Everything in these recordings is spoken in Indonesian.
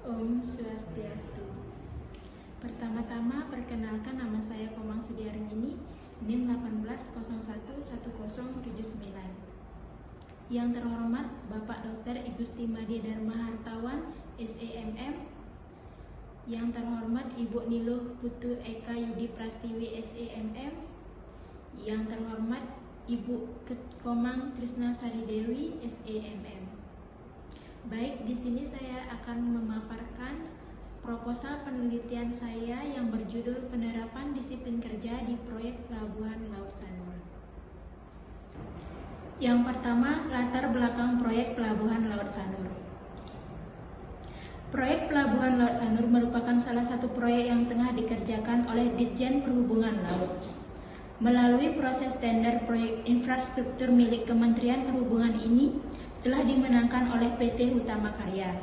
Om Swastiastu. Pertama-tama perkenalkan, nama saya Komang Sudiaringini, NIM 18011079. Yang terhormat Bapak Dr. Igusti Madya Dharma Hartawan, SEMM. Yang terhormat Ibu Niluh Putu Eka Yudi Prastiwi, SEMM. Yang terhormat Ibu Komang Trisna Sari Dewi, SEMM. Baik, di sini saya akan memaparkan proposal penelitian saya yang berjudul Penerapan Disiplin Kerja di Proyek Pelabuhan Laut Sanur. Yang pertama, latar belakang proyek Pelabuhan Laut Sanur. Proyek Pelabuhan Laut Sanur merupakan salah satu proyek yang tengah dikerjakan oleh Ditjen Perhubungan Laut. Melalui proses tender proyek infrastruktur milik Kementerian Perhubungan ini telah dimenangkan oleh PT Hutama Karya.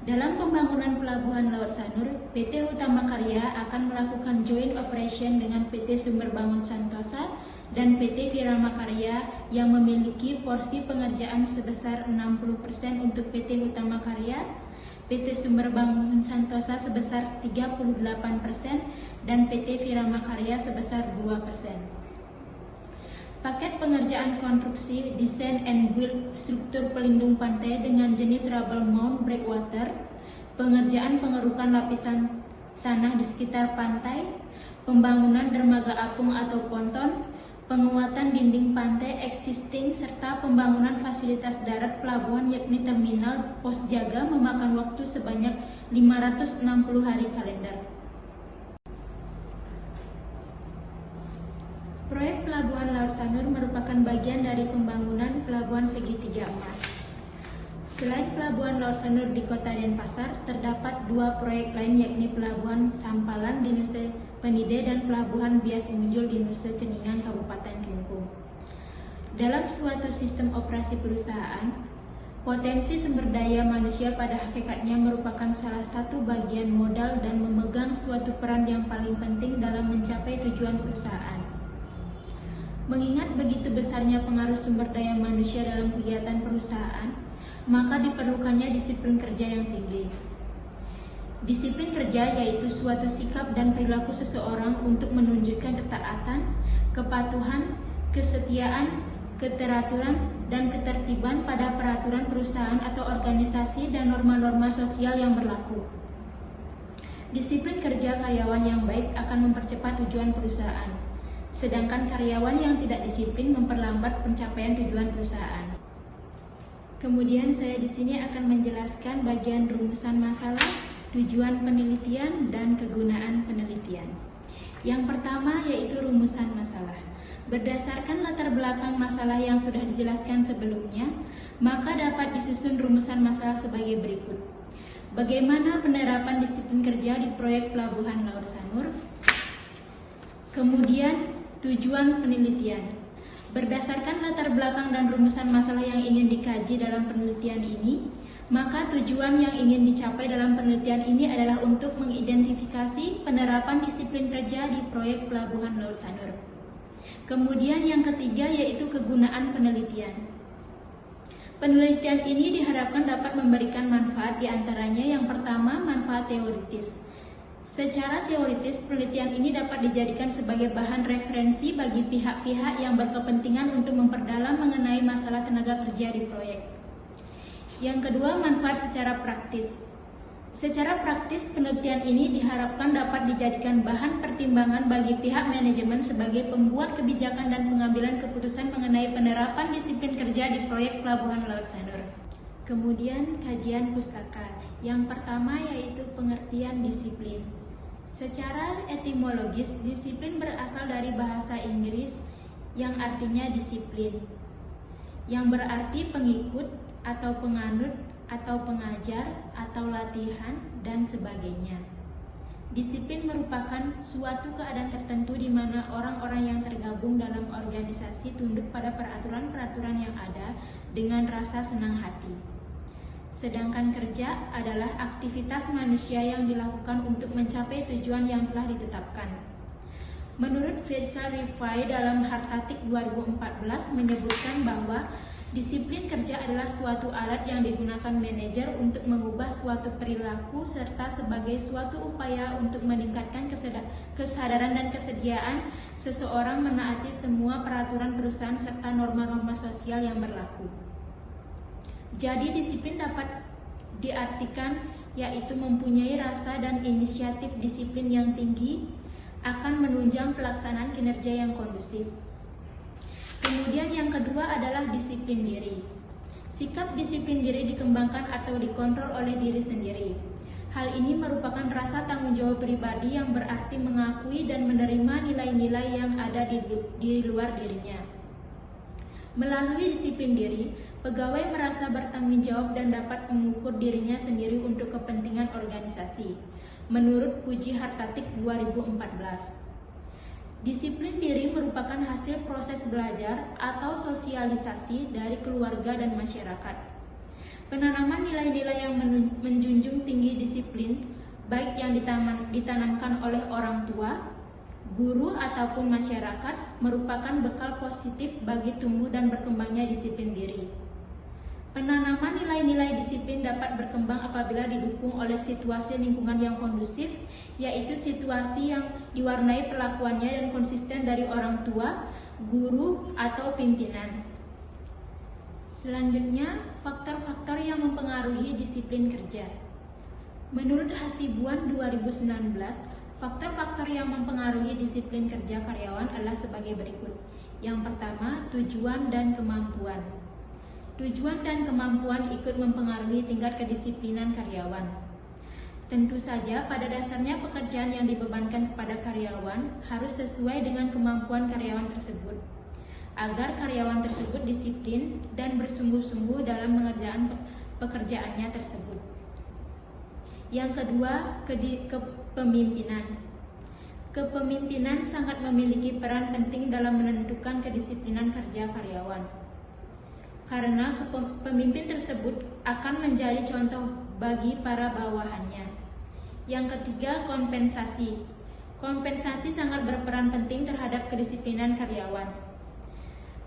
Dalam pembangunan Pelabuhan Laut Sanur, PT Hutama Karya akan melakukan joint operation dengan PT Sumberbangun Santosa dan PT Virama Karya yang memiliki porsi pengerjaan sebesar 60% untuk PT Hutama Karya, PT Sumberbangun Santosa sebesar 38% dan PT Virama Karya sebesar 2%. Paket pengerjaan konstruksi, desain and build struktur pelindung pantai dengan jenis rubble mount breakwater, pengerjaan pengerukan lapisan tanah di sekitar pantai, pembangunan dermaga apung atau ponton, penguatan dinding pantai existing, serta pembangunan fasilitas darat pelabuhan yakni terminal pos jaga memakan waktu sebanyak 560 hari kalender. Proyek Pelabuhan Laut Sanur merupakan bagian dari pembangunan Pelabuhan Segitiga Emas. Selain Pelabuhan Laut Sanur di Kota Denpasar, terdapat dua proyek lain yakni Pelabuhan Sampalan di Nusa Penida dan Pelabuhan Bias Munjul di Nusa Ceningan, Kabupaten Kelungkung. Dalam suatu sistem operasi perusahaan, potensi sumber daya manusia pada hakikatnya merupakan salah satu bagian modal dan memegang suatu peran yang paling penting dalam mencapai tujuan perusahaan. Mengingat begitu besarnya pengaruh sumber daya manusia dalam kegiatan perusahaan, maka diperlukannya disiplin kerja yang tinggi. Disiplin kerja yaitu suatu sikap dan perilaku seseorang untuk menunjukkan ketaatan, kepatuhan, kesetiaan, keteraturan, dan ketertiban pada peraturan perusahaan atau organisasi dan norma-norma sosial yang berlaku. Disiplin kerja karyawan yang baik akan mempercepat tujuan perusahaan, sedangkan karyawan yang tidak disiplin memperlambat pencapaian tujuan perusahaan. Kemudian saya di sini akan menjelaskan bagian rumusan masalah, tujuan penelitian, dan kegunaan penelitian. Yang pertama yaitu rumusan masalah. Berdasarkan latar belakang masalah yang sudah dijelaskan sebelumnya, maka dapat disusun rumusan masalah sebagai berikut. Bagaimana penerapan disiplin kerja di proyek Pelabuhan Laut Sanur? Kemudian tujuan penelitian. Berdasarkan latar belakang dan rumusan masalah yang ingin dikaji dalam penelitian ini, maka tujuan yang ingin dicapai dalam penelitian ini adalah untuk mengidentifikasi penerapan disiplin kerja di proyek Pelabuhan Laut Sanur. Kemudian yang ketiga yaitu kegunaan penelitian. Penelitian ini diharapkan dapat memberikan manfaat, diantaranya yang pertama manfaat teoritis. Secara teoritis, penelitian ini dapat dijadikan sebagai bahan referensi bagi pihak-pihak yang berkepentingan untuk memperdalam mengenai masalah tenaga kerja di proyek. Yang kedua, manfaat secara praktis. Secara praktis, penelitian ini diharapkan dapat dijadikan bahan pertimbangan bagi pihak manajemen sebagai pembuat kebijakan dan pengambilan keputusan mengenai penerapan disiplin kerja di proyek Pelabuhan Laut Sanur. Kemudian, kajian pustaka. Yang pertama yaitu pengertian disiplin. Secara etimologis, disiplin berasal dari bahasa Inggris yang artinya disiplin, yang berarti pengikut atau penganut atau pengajar atau latihan dan sebagainya. Disiplin merupakan suatu keadaan tertentu di mana orang-orang yang tergabung dalam organisasi tunduk pada peraturan-peraturan yang ada dengan rasa senang hati. Sedangkan kerja adalah aktivitas manusia yang dilakukan untuk mencapai tujuan yang telah ditetapkan. Menurut Faisal Rifai dalam Hartatik 2014 menyebutkan bahwa Disiplin kerja adalah suatu alat yang digunakan manajer untuk mengubah suatu perilaku serta sebagai suatu upaya untuk meningkatkan kesadaran dan kesediaan seseorang menaati semua peraturan perusahaan serta norma-norma sosial yang berlaku. Jadi disiplin dapat diartikan yaitu mempunyai rasa dan inisiatif disiplin yang tinggi akan menunjang pelaksanaan kinerja yang kondusif. Kemudian yang kedua adalah disiplin diri. Sikap disiplin diri dikembangkan atau dikontrol oleh diri sendiri. Hal ini merupakan rasa tanggung jawab pribadi yang berarti mengakui dan menerima nilai-nilai yang ada di luar dirinya. Melalui disiplin diri, pegawai merasa bertanggung jawab dan dapat mengukur dirinya sendiri untuk kepentingan organisasi. Menurut Puji Hartatik 2014. Disiplin diri merupakan hasil proses belajar atau sosialisasi dari keluarga dan masyarakat. Penanaman nilai-nilai yang menjunjung tinggi disiplin, baik yang ditanamkan oleh orang tua, guru, ataupun masyarakat, merupakan bekal positif bagi tumbuh dan berkembangnya disiplin diri. Penanaman nilai-nilai disiplin dapat berkembang apabila didukung oleh situasi lingkungan yang kondusif, yaitu situasi yang diwarnai perlakuannya dan konsisten dari orang tua, guru, atau pimpinan. Selanjutnya, faktor-faktor yang mempengaruhi disiplin kerja. Menurut Hasibuan 2019, faktor-faktor yang mempengaruhi disiplin kerja karyawan adalah sebagai berikut. Yang pertama, tujuan dan kemampuan. Tujuan dan kemampuan ikut mempengaruhi tingkat kedisiplinan karyawan. Tentu saja pada dasarnya pekerjaan yang dibebankan kepada karyawan harus sesuai dengan kemampuan karyawan tersebut, agar karyawan tersebut disiplin dan bersungguh-sungguh dalam mengerjakan pekerjaannya tersebut. Yang kedua, kepemimpinan. Kepemimpinan sangat memiliki peran penting dalam menentukan kedisiplinan kerja karyawan. Karena pemimpin tersebut akan menjadi contoh bagi para bawahannya. Yang ketiga, kompensasi. Kompensasi sangat berperan penting terhadap kedisiplinan karyawan.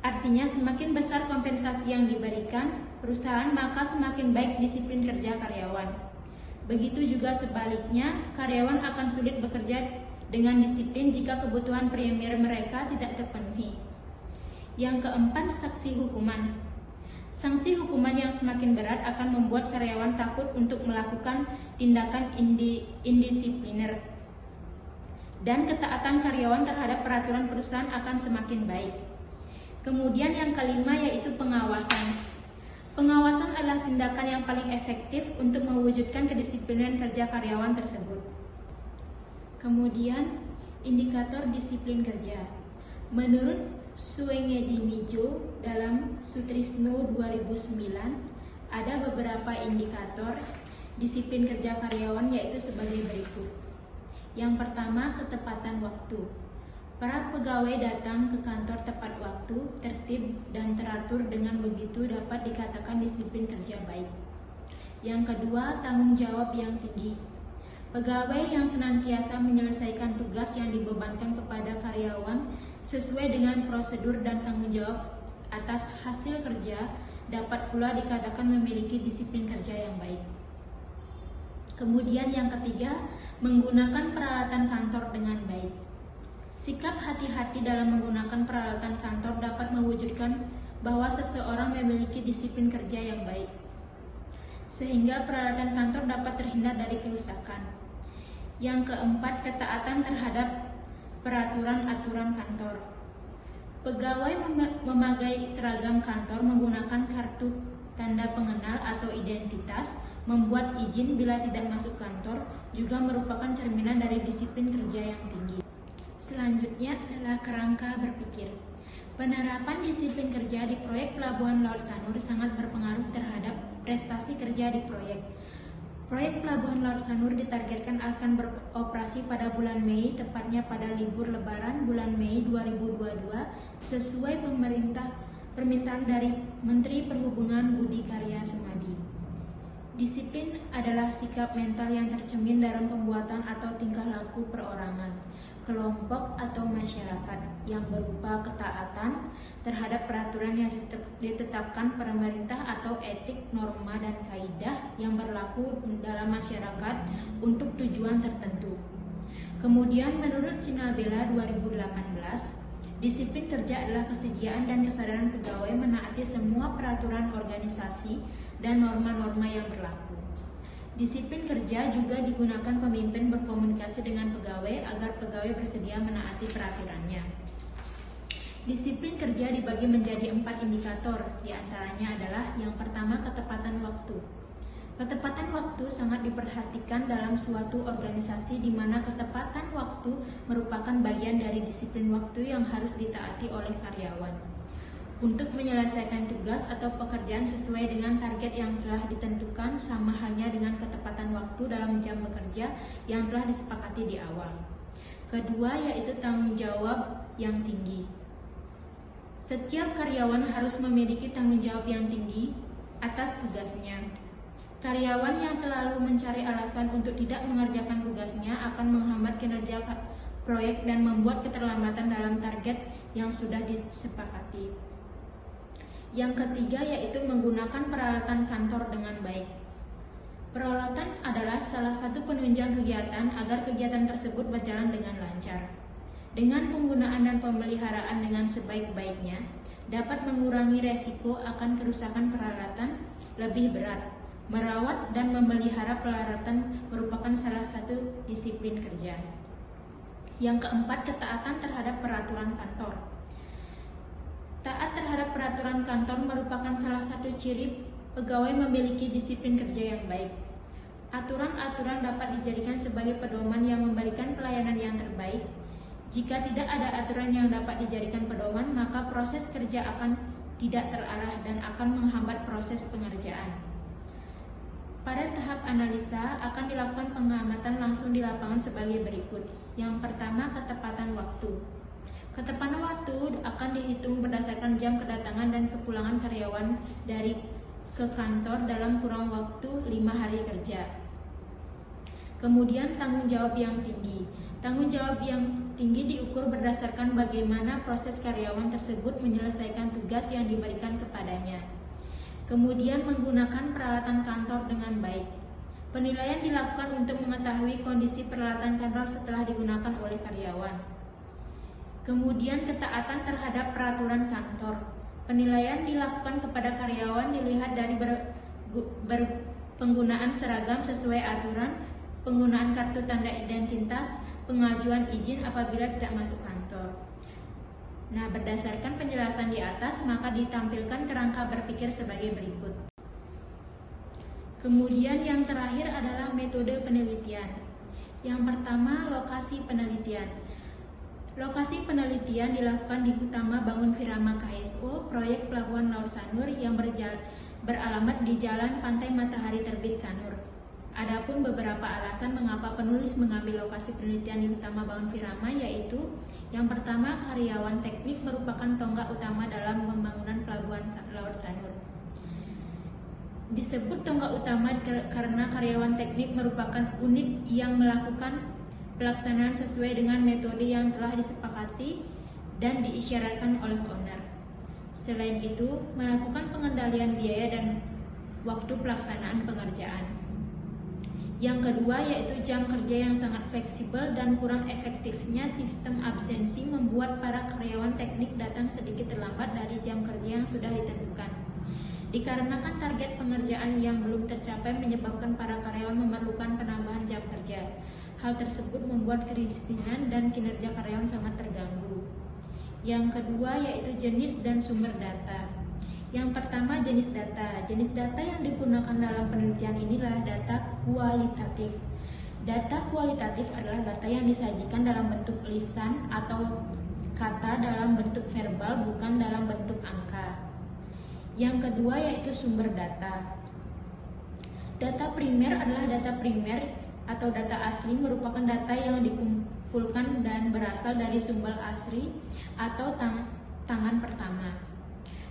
Artinya, semakin besar kompensasi yang diberikan perusahaan, maka semakin baik disiplin kerja karyawan. Begitu juga sebaliknya, karyawan akan sulit bekerja dengan disiplin jika kebutuhan primer mereka tidak terpenuhi. Yang keempat, sanksi hukuman. Sanksi hukuman yang semakin berat akan membuat karyawan takut untuk melakukan tindakan indisipliner. Dan ketaatan karyawan terhadap peraturan perusahaan akan semakin baik. Kemudian yang kelima yaitu pengawasan. Pengawasan adalah tindakan yang paling efektif untuk mewujudkan kedisiplinan kerja karyawan tersebut. Kemudian indikator disiplin kerja. Menurut Suengedimijo dalam Sutrisno 2009, ada beberapa indikator disiplin kerja karyawan yaitu sebagai berikut. Yang pertama, ketepatan waktu. Para pegawai datang ke kantor tepat waktu, tertib dan teratur, dengan begitu dapat dikatakan disiplin kerja baik. Yang kedua, tanggung jawab yang tinggi. Pegawai yang senantiasa menyelesaikan tugas yang dibebankan kepada karyawan sesuai dengan prosedur dan tanggung jawab atas hasil kerja dapat pula dikatakan memiliki disiplin kerja yang baik. Kemudian yang ketiga, menggunakan peralatan kantor dengan baik. Sikap hati-hati dalam menggunakan peralatan kantor dapat mewujudkan bahwa seseorang memiliki disiplin kerja yang baik, sehingga peralatan kantor dapat terhindar dari kerusakan. Yang keempat, ketaatan terhadap peraturan aturan kantor. Pegawai memakai seragam kantor, menggunakan kartu tanda pengenal atau identitas, membuat izin bila tidak masuk kantor, juga merupakan cerminan dari disiplin kerja yang tinggi. Selanjutnya adalah kerangka berpikir. Penerapan disiplin kerja di proyek Pelabuhan Laut Sanur sangat berpengaruh terhadap prestasi kerja di proyek. Proyek Pelabuhan Laut Sanur ditargetkan akan beroperasi pada bulan Mei, tepatnya pada libur Lebaran bulan Mei 2022, sesuai permintaan dari Menteri Perhubungan Budi Karya Sumadi. Disiplin adalah sikap mental yang tercermin dalam pembuatan atau tingkah laku perorangan. kelompok atau masyarakat yang berupa ketaatan terhadap peraturan yang ditetapkan pemerintah atau etik, norma, dan kaidah yang berlaku dalam masyarakat untuk tujuan tertentu. Kemudian menurut Sinabela 2018, disiplin kerja adalah kesediaan dan kesadaran pegawai menaati semua peraturan organisasi dan norma-norma yang berlaku. Disiplin kerja juga digunakan pemimpin berkomunikasi dengan pegawai agar pegawai bersedia menaati peraturannya. Disiplin kerja dibagi menjadi 4 indikator, diantaranya adalah yang pertama ketepatan waktu. Ketepatan waktu sangat diperhatikan dalam suatu organisasi di mana ketepatan waktu merupakan bagian dari disiplin waktu yang harus ditaati oleh karyawan. Untuk menyelesaikan tugas atau pekerjaan sesuai dengan target yang telah ditentukan sama halnya dengan ketepatan waktu dalam jam bekerja yang telah disepakati di awal. Kedua yaitu tanggung jawab yang tinggi. Setiap karyawan harus memiliki tanggung jawab yang tinggi atas tugasnya. Karyawan yang selalu mencari alasan untuk tidak mengerjakan tugasnya akan menghambat kinerja proyek dan membuat keterlambatan dalam target yang sudah disepakati. Yang ketiga yaitu menggunakan peralatan kantor dengan baik. Peralatan adalah salah satu penunjang kegiatan agar kegiatan tersebut berjalan dengan lancar. Dengan penggunaan dan pemeliharaan dengan sebaik-baiknya, dapat mengurangi resiko akan kerusakan peralatan lebih berat. Merawat dan memelihara peralatan merupakan salah satu disiplin kerja. Yang keempat, ketaatan terhadap peraturan kantor. Taat terhadap peraturan kantor merupakan salah satu ciri pegawai memiliki disiplin kerja yang baik. Aturan-aturan dapat dijadikan sebagai pedoman yang memberikan pelayanan yang terbaik. Jika tidak ada aturan yang dapat dijadikan pedoman, maka proses kerja akan tidak terarah dan akan menghambat proses pengerjaan. Pada tahap analisa akan dilakukan pengamatan langsung di lapangan sebagai berikut. Yang pertama, ketepatan waktu. Ketepatan waktu akan dihitung berdasarkan jam kedatangan dan kepulangan karyawan ke kantor dalam kurang waktu 5 hari kerja. Kemudian tanggung jawab yang tinggi. Tanggung jawab yang tinggi diukur berdasarkan bagaimana proses karyawan tersebut menyelesaikan tugas yang diberikan kepadanya. Kemudian menggunakan peralatan kantor dengan baik. Penilaian dilakukan untuk mengetahui kondisi peralatan kantor setelah digunakan oleh karyawan. Kemudian ketaatan terhadap peraturan kantor. Penilaian dilakukan kepada karyawan dilihat dari penggunaan seragam sesuai aturan, penggunaan kartu tanda identitas, pengajuan izin apabila tidak masuk kantor. Nah, berdasarkan penjelasan di atas, maka ditampilkan kerangka berpikir sebagai berikut. Kemudian yang terakhir adalah metode penelitian. Yang pertama, lokasi penelitian. Lokasi penelitian dilakukan di Utama Bangun Firama KSO, proyek Pelabuhan Laut Sanur yang beralamat di Jalan Pantai Matahari Terbit Sanur. Adapun beberapa alasan mengapa penulis mengambil lokasi penelitian di Utama Bangun Firama, yaitu yang pertama, karyawan teknik merupakan tonggak utama dalam pembangunan Pelabuhan Laut Sanur. Disebut tonggak utama karena karyawan teknik merupakan unit yang melakukan pelaksanaan sesuai dengan metode yang telah disepakati dan diisyaratkan oleh owner. Selain itu, melakukan pengendalian biaya dan waktu pelaksanaan pengerjaan. Yang kedua yaitu jam kerja yang sangat fleksibel dan kurang efektifnya sistem absensi membuat para karyawan teknik datang sedikit terlambat dari jam kerja yang sudah ditentukan. Dikarenakan target pengerjaan yang belum tercapai menyebabkan para karyawan memerlukan penambahan jam kerja. Hal tersebut membuat kedisiplinan dan kinerja karyawan sangat terganggu. Yang kedua yaitu jenis dan sumber data. Yang pertama, jenis data. Jenis data yang digunakan dalam penelitian inilah data kualitatif. Data kualitatif adalah data yang disajikan dalam bentuk lisan atau kata dalam bentuk verbal, bukan dalam bentuk angka. Yang kedua yaitu sumber data. Data primer adalah data primer atau data asli, merupakan data yang dikumpulkan dan berasal dari sumber asli atau tangan pertama.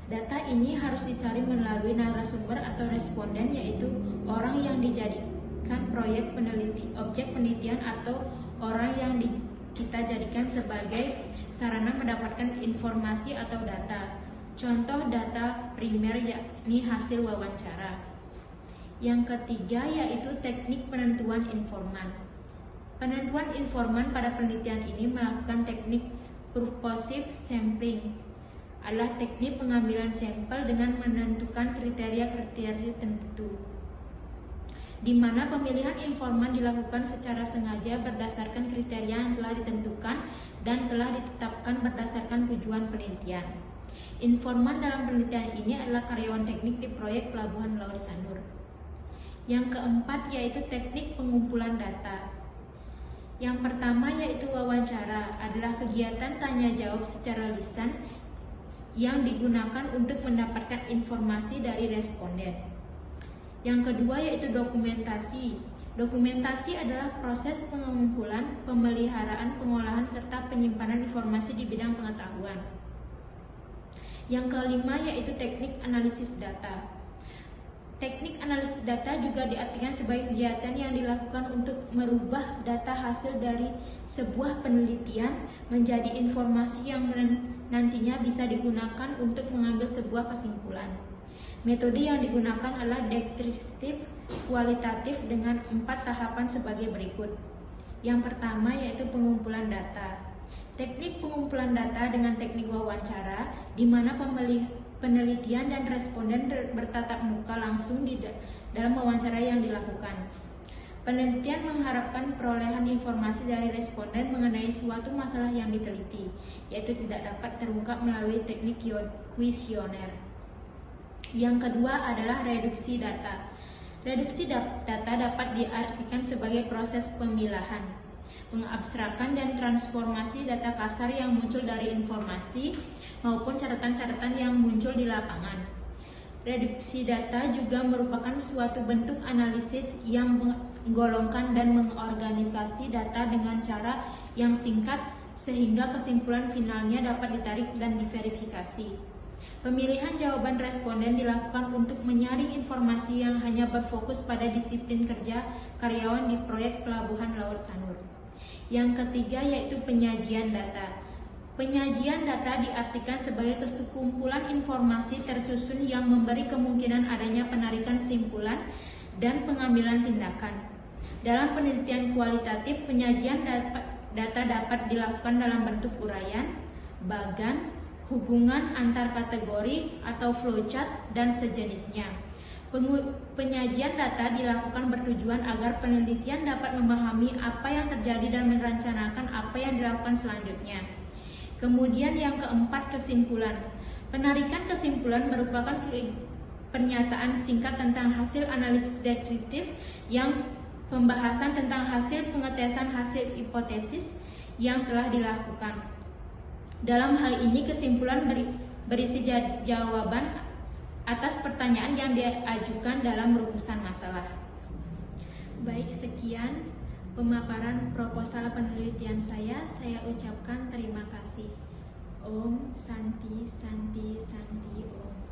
Data ini harus dicari melalui narasumber atau responden, yaitu orang yang dijadikan objek penelitian atau orang yang kita jadikan sebagai sarana mendapatkan informasi atau data. Contoh data primer yakni hasil wawancara. Yang ketiga yaitu teknik penentuan informan. Penentuan informan pada penelitian ini melakukan teknik purposive sampling, adalah teknik pengambilan sampel dengan menentukan kriteria-kriteria tertentu, di mana pemilihan informan dilakukan secara sengaja berdasarkan kriteria yang telah ditentukan dan telah ditetapkan berdasarkan tujuan penelitian. Informan dalam penelitian ini adalah karyawan teknik di proyek Pelabuhan Laut Sanur. Yang keempat yaitu teknik pengumpulan data. Yang pertama yaitu wawancara, adalah kegiatan tanya jawab secara lisan yang digunakan untuk mendapatkan informasi dari responden. Yang kedua yaitu dokumentasi. Dokumentasi adalah proses pengumpulan, pemeliharaan, pengolahan, serta penyimpanan informasi di bidang pengetahuan. Yang kelima yaitu teknik analisis data. Teknik analisis data juga diartikan sebagai kegiatan yang dilakukan untuk merubah data hasil dari sebuah penelitian menjadi informasi yang nantinya bisa digunakan untuk mengambil sebuah kesimpulan. Metode yang digunakan adalah deskriptif kualitatif dengan 4 tahapan sebagai berikut. Yang pertama yaitu pengumpulan data. Teknik pengumpulan data dengan teknik wawancara, di mana penelitian dan responden bertatap muka langsung di dalam wawancara yang dilakukan. Penelitian mengharapkan perolehan informasi dari responden mengenai suatu masalah yang diteliti, yaitu tidak dapat terungkap melalui teknik kuesioner. Yang kedua adalah reduksi data. Reduksi data dapat diartikan sebagai proses pemilahan, mengabstrakkan dan transformasi data kasar yang muncul dari informasi maupun catatan-catatan yang muncul di lapangan. Reduksi data juga merupakan suatu bentuk analisis yang menggolongkan dan mengorganisasi data dengan cara yang singkat sehingga kesimpulan finalnya dapat ditarik dan diverifikasi. Pemilihan jawaban responden dilakukan untuk menyaring informasi yang hanya berfokus pada disiplin kerja karyawan di proyek Pelabuhan Laut Sanur. Yang ketiga yaitu penyajian data. Penyajian data diartikan sebagai kesekumpulan informasi tersusun yang memberi kemungkinan adanya penarikan simpulan dan pengambilan tindakan. Dalam penelitian kualitatif, penyajian data dapat dilakukan dalam bentuk uraian, bagan, hubungan antar kategori atau flowchart dan sejenisnya. Penyajian data dilakukan bertujuan agar penelitian dapat memahami apa yang terjadi dan merencanakan apa yang dilakukan selanjutnya. Kemudian yang keempat, kesimpulan. Penarikan kesimpulan merupakan pernyataan singkat tentang hasil analisis deskriptif yang pembahasan tentang hasil pengetesan hasil hipotesis yang telah dilakukan. Dalam hal ini kesimpulan berisi jawaban atas pertanyaan yang diajukan dalam rumusan masalah. Baik, sekian pemaparan proposal penelitian saya ucapkan terima kasih. Om Santi Santi Santi Om.